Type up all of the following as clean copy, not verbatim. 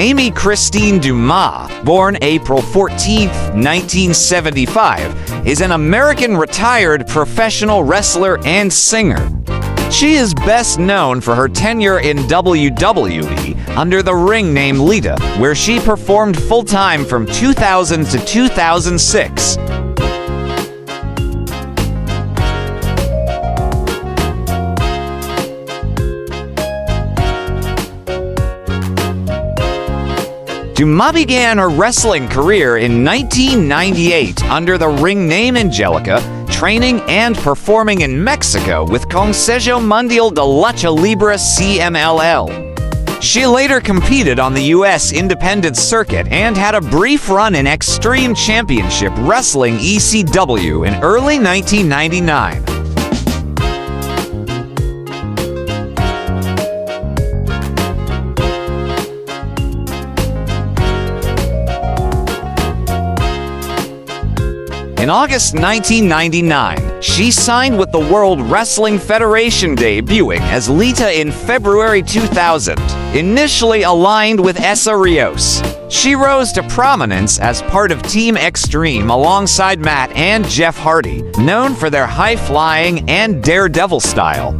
Amy Christine Dumas, born April 14, 1975, is an American retired professional wrestler and singer. She is best known for her tenure in WWE under the ring name Lita, where she performed full-time from 2000 to 2006. Dumas began her wrestling career in 1998 under the ring name Angelica, training and performing in Mexico with Consejo Mundial de Lucha Libre CMLL. She later competed on the U.S. independent circuit and had a brief run in Extreme Championship Wrestling ECW in early 1999. In August 1999, she signed with the World Wrestling Federation, debuting as Lita in February 2000, initially aligned with Essa Rios. She rose to prominence as part of Team Extreme alongside Matt and Jeff Hardy, known for their high-flying and daredevil style.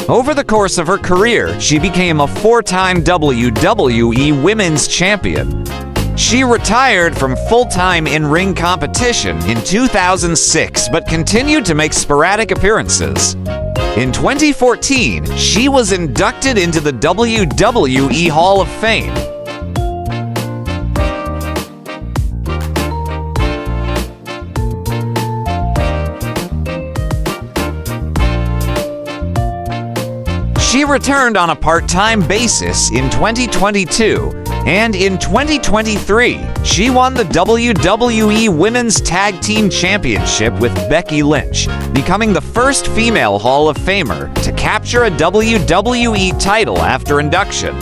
Over the course of her career, she became a four-time WWE Women's Champion. She retired from full-time in-ring competition in 2006, but continued to make sporadic appearances. In 2014, she was inducted into the WWE Hall of Fame. She returned on a part-time basis in 2022, and in 2023, she won the WWE Women's Tag Team Championship with Becky Lynch, becoming the first female Hall of Famer to capture a WWE title after induction.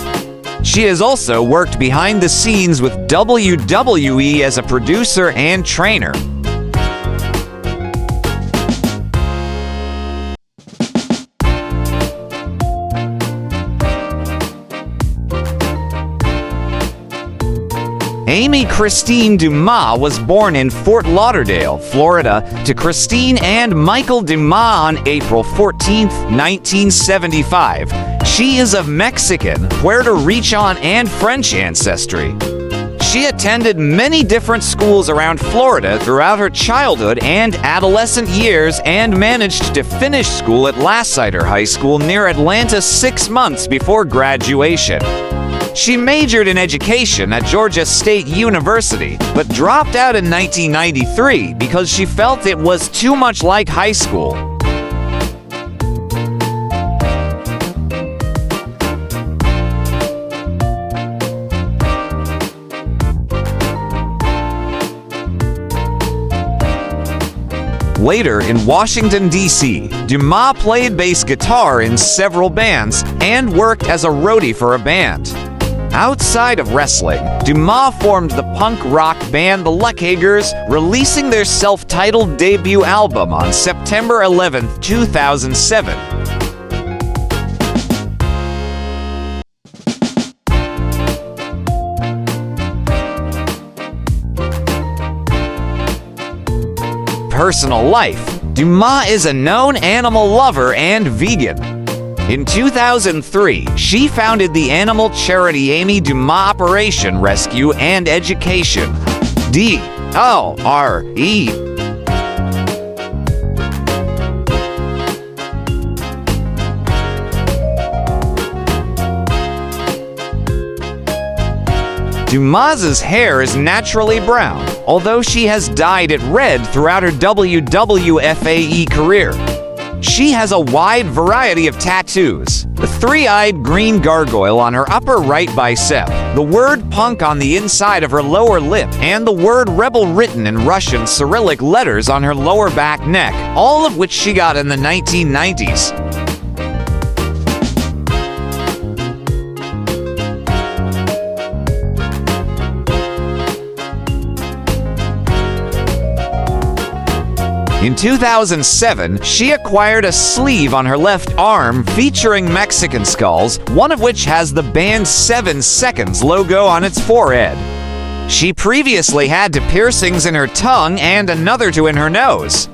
She has also worked behind the scenes with WWE as a producer and trainer. Amy Christine Dumas was born in Fort Lauderdale, Florida, to Christine and Michael Dumas on April 14, 1975. She is of Mexican, Puerto Rican, and French ancestry. She attended many different schools around Florida throughout her childhood and adolescent years and managed to finish school at Lassiter High School near Atlanta 6 months before graduation. She majored in education at Georgia State University, but dropped out in 1993 because she felt it was too much like high school. Later, in Washington, D.C., Dumas played bass guitar in several bands and worked as a roadie for a band. Outside of wrestling, Dumas formed the punk rock band The Luckhagers, releasing their self-titled debut album on September 11, 2007. Personal life: Dumas is a known animal lover and vegan. In 2003, she founded the animal charity Amy Dumas Operation Rescue and Education, DORE. Dumas's hair is naturally brown, although she has dyed it red throughout her WWFAE career. She has a wide variety of tattoos: the three-eyed green gargoyle on her upper right bicep, the word punk on the inside of her lower lip, and the word rebel written in Russian Cyrillic letters on her lower back neck, all of which she got in the 1990s. In 2007, she acquired a sleeve on her left arm featuring Mexican skulls, one of which has the band's 7 Seconds logo on its forehead. She previously had 2 piercings in her tongue and another 2 in her nose.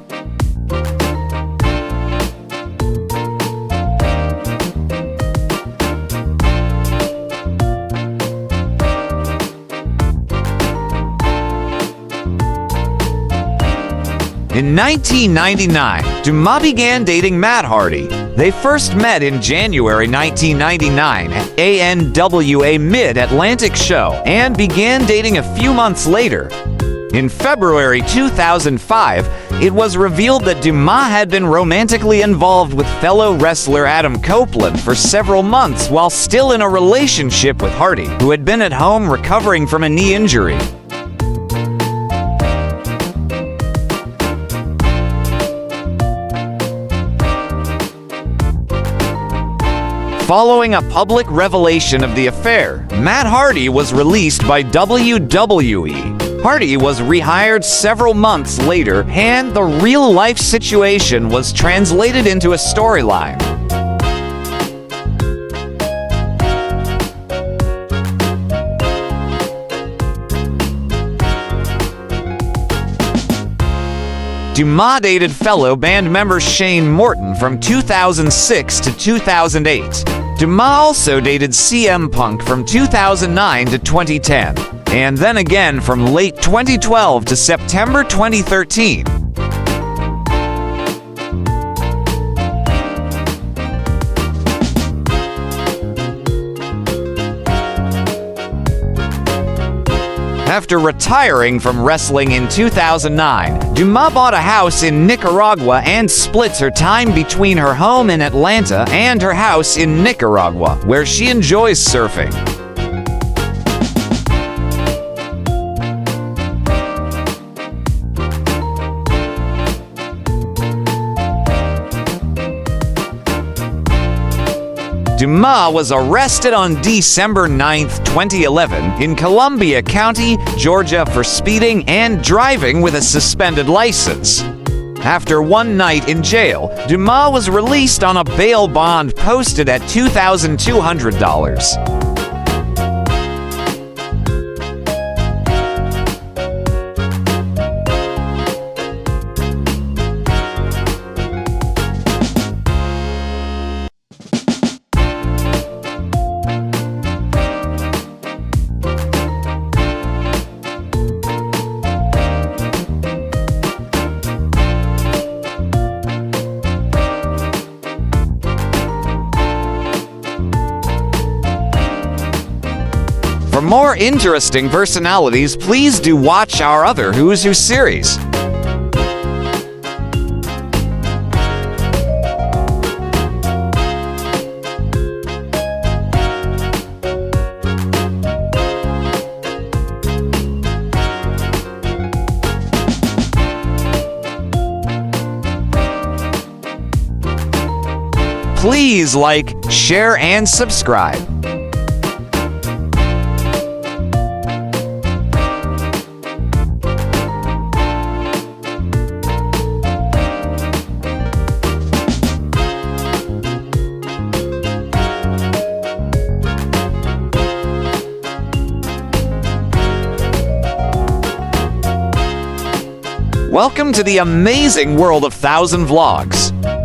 In 1999, Dumas began dating Matt Hardy. They first met in January 1999 at ANWA Mid-Atlantic Show and began dating a few months later. In February 2005, it was revealed that Dumas had been romantically involved with fellow wrestler Adam Copeland for several months while still in a relationship with Hardy, who had been at home recovering from a knee injury. Following a public revelation of the affair, Matt Hardy was released by WWE. Hardy was rehired several months later, and the real-life situation was translated into a storyline. Dumas dated fellow band member Shane Morton from 2006 to 2008. Dumas also dated CM Punk from 2009 to 2010, and then again from late 2012 to September 2013. After retiring from wrestling in 2009, Dumas bought a house in Nicaragua and splits her time between her home in Atlanta and her house in Nicaragua, where she enjoys surfing. Dumas was arrested on December 9, 2011 in Columbia County, Georgia for speeding and driving with a suspended license. After one night in jail, Dumas was released on a bail bond posted at $2,200. For more interesting personalities, please do watch our other Who's Who series. Please like, share, and subscribe. Welcome to the amazing world of 1000 Vlogs.